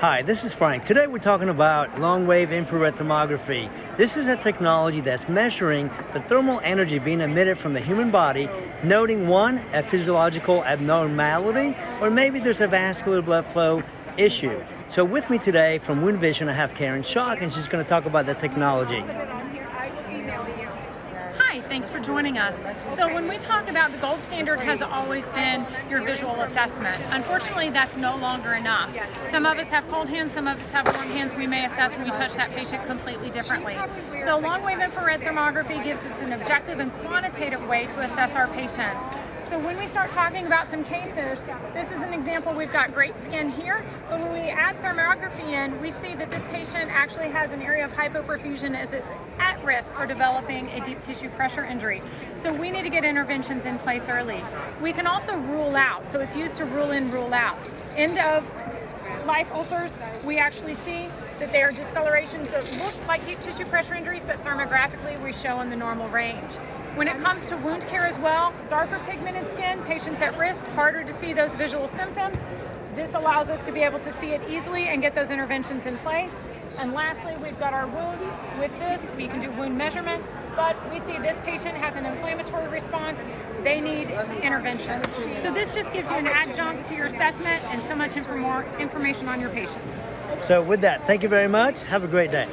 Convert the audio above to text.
Hi, this is Frank. Today we're talking about long wave infrared thermography. This is a technology that's measuring the thermal energy being emitted from the human body, noting one, a physiological abnormality, or maybe there's a vascular blood flow issue. So with me today from Wound Vision, I have Karen Schock, and she's going to talk about the technology. Hi, thanks for joining us. So when we talk about the gold standard has always been your visual assessment. Unfortunately, that's no longer enough. Some of us have cold hands, some of us have warm hands. We may assess when we touch that patient completely differently. So long wave infrared thermography gives us an objective and quantitative way to assess our patients. So when we start talking about some cases, this is an example. We've got great skin here, but when we add thermography in, we see that this patient actually has an area of hypoperfusion as it's at risk for developing a deep tissue pressure injury. So we need to get interventions in place early. We can also rule out, so it's used to rule in, rule out. End of life ulcers, we actually see that they are discolorations that look like deep tissue pressure injuries, but thermographically we show in the normal range. When it comes to wound care as well, darker pigmented skin, patients at risk, harder to see those visual symptoms. This allows us to be able to see it easily and get those interventions in place. And lastly, we've got our wounds. With this, we can do wound measurements, but we see this patient has an inflammatory response. They need interventions. So this just gives you an adjunct to your assessment and so much more information on your patients. So with that, thank you very much. Have a great day.